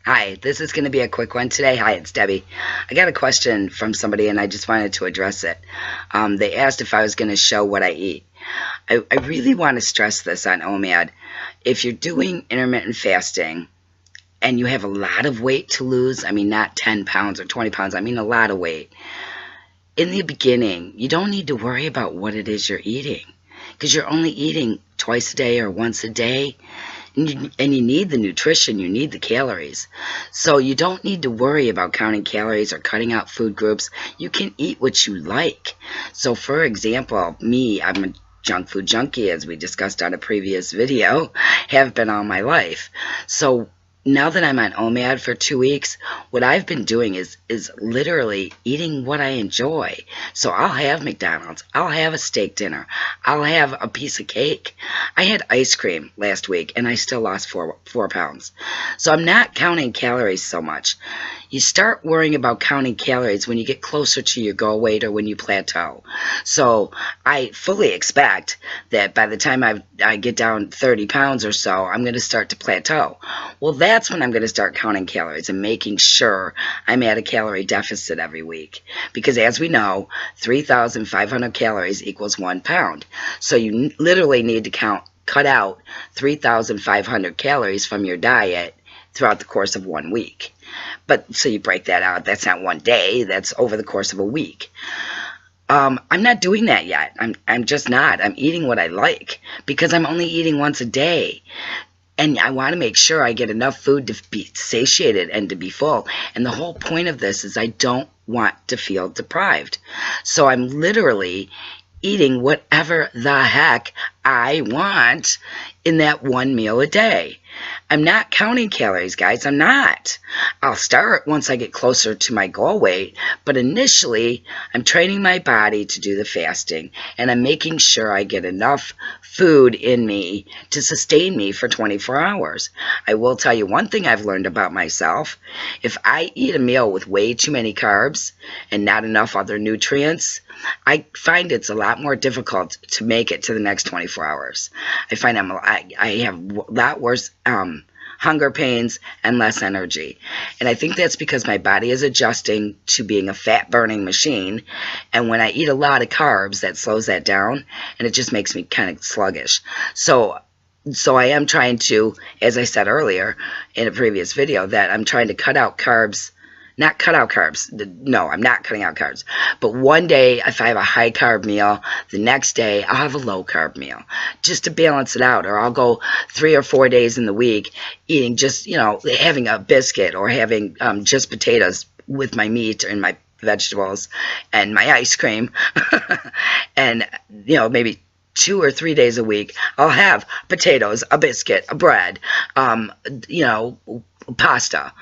Hi, this is going to be a quick one today. Hi, it's Debbie. I got a question from somebody and I just wanted to address it. They asked if I was going to show what I eat. I really want to stress this on OMAD. If you're doing intermittent fasting and you have a lot of weight to lose, I mean not 10 pounds or 20 pounds, I mean a lot of weight, in the beginning, you don't need to worry about what it is you're eating because you're only eating twice a day or once a day. And you need the nutrition, you need the calories. So you don't need to worry about counting calories or cutting out food groups. You can eat what you like. So for example, me, I'm a junk food junkie, as we discussed on a previous video, have been all my life. So now that I'm on OMAD for 2 weeks, what I've been doing is literally eating what I enjoy. So I'll have McDonald's, I'll have a steak dinner, I'll have a piece of cake. I had ice cream last week and I still lost 4 pounds. So I'm not counting calories so much. You start worrying about counting calories when you get closer to your goal weight or when you plateau. So I fully expect that by the time I get down 30 pounds or so, I'm going to start to plateau. Well, that's when I'm going to start counting calories and making sure I'm at a calorie deficit every week. Because as we know, 3,500 calories equals 1 pound. So you literally need to cut out 3,500 calories from your diet throughout the course of 1 week. But so you break that out, that's not 1 day, that's over the course of a week. I'm not doing that yet. I'm just not. I'm eating what I like because I'm only eating once a day. And I want to make sure I get enough food to be satiated and to be full. And the whole point of this is I don't want to feel deprived. So I'm literally eating whatever the heck I want in that 1 meal a day. I'm not counting calories, guys. I'm not. I'll start once I get closer to my goal weight, but initially I'm training my body to do the fasting, and I'm making sure I get enough food in me to sustain me for 24 hours. I will tell you one thing I've learned about myself. If I eat a meal with way too many carbs and not enough other nutrients, I find it's a lot more difficult to make it to the next 24 hours. I find I have a lot worse hunger pains and less energy. And I think that's because my body is adjusting to being a fat-burning machine. And when I eat a lot of carbs, that slows that down, and it just makes me kind of sluggish. So I am trying to, as I said earlier in a previous video, that I'm trying to cut out carbs. Not cut out carbs. No, I'm not cutting out carbs. But one day, if I have a high carb meal, the next day I'll have a low carb meal just to balance it out. Or I'll go 3 or 4 days in the week eating just, having a biscuit or having just potatoes with my meat and my vegetables and my ice cream. And, maybe 2 or 3 days a week, I'll have potatoes, a biscuit, a bread, pasta.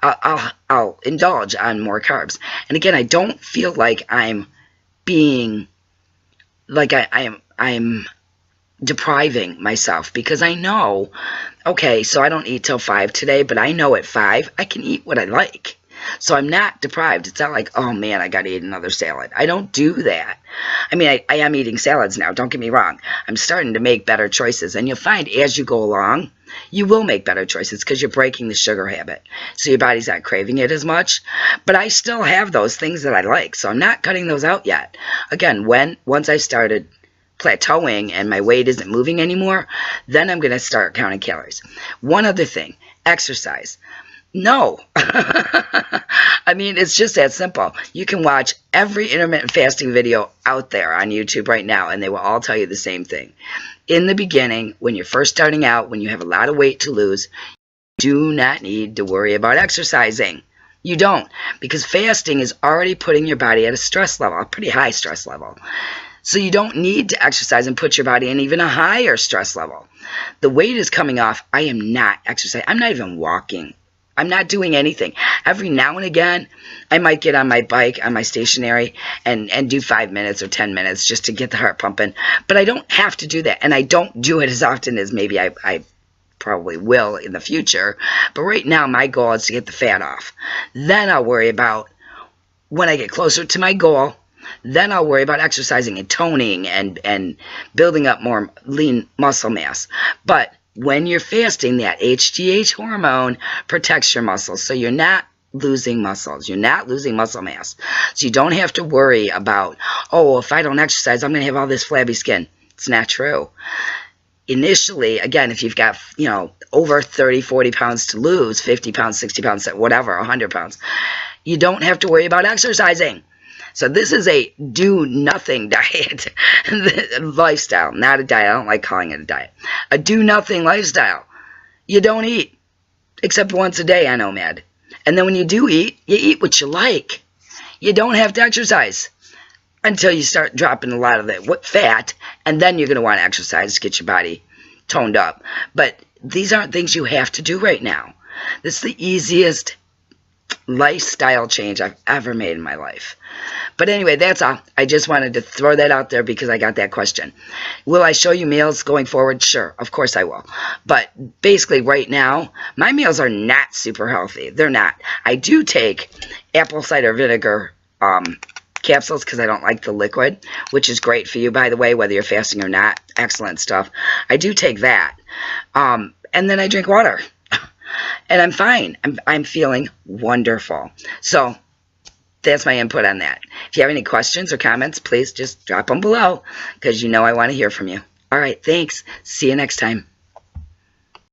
I'll indulge on more carbs. And again, I don't feel like I'm being like I'm depriving myself, because I know, okay, so I don't eat till 5 today, but I know at 5 I can eat what I like. So I'm not deprived. It's not like, oh man, I got to eat another salad. I don't do that. I mean, I am eating salads now, don't get me wrong. I'm starting to make better choices. And you'll find as you go along, you will make better choices because you're breaking the sugar habit. So your body's not craving it as much. But I still have those things that I like. So I'm not cutting those out yet. Again, once I started plateauing and my weight isn't moving anymore, then I'm going to start counting calories. One other thing, exercise. No. I mean, it's just that simple. You can watch every intermittent fasting video out there on YouTube right now, and they will all tell you the same thing. In the beginning, when you're first starting out, when you have a lot of weight to lose, you do not need to worry about exercising. You don't, because fasting is already putting your body at a stress level, a pretty high stress level. So you don't need to exercise and put your body in even a higher stress level. The weight is coming off. I am not exercising. I'm not even walking. I'm not doing anything. Every now and again, I might get on my bike, on my stationary, and do 5 minutes or 10 minutes just to get the heart pumping. But I don't have to do that, and I don't do it as often as maybe I probably will in the future. But right now, my goal is to get the fat off. Then I'll worry about, when I get closer to my goal, then I'll worry about exercising and toning and building up more lean muscle mass. But when you're fasting, that HGH hormone protects your muscles. So you're not losing muscles. You're not losing muscle mass. So you don't have to worry about, oh, if I don't exercise, I'm going to have all this flabby skin. It's not true. Initially, again, if you've got, over 30, 40 pounds to lose, 50 pounds, 60 pounds, whatever, 100 pounds, you don't have to worry about exercising. So this is a do-nothing diet lifestyle, not a diet. I don't like calling it a diet. A do-nothing lifestyle. You don't eat, except once a day on OMAD. And then when you do eat, you eat what you like. You don't have to exercise until you start dropping a lot of the fat, and then you're going to want to exercise to get your body toned up. But these aren't things you have to do right now. This is the easiest lifestyle change I've ever made in my life. But anyway, that's all. I just wanted to throw that out there because I got that question. Will I show you meals going forward? Sure, of course I will. But basically right now, my meals are not super healthy. They're not. I do take apple cider vinegar capsules because I don't like the liquid, which is great for you, by the way, whether you're fasting or not. Excellent stuff. I do take that. And then I drink water. And I'm fine. I'm feeling wonderful. So that's my input on that. If you have any questions or comments, please just drop them below because I want to hear from you. All right, thanks. See you next time.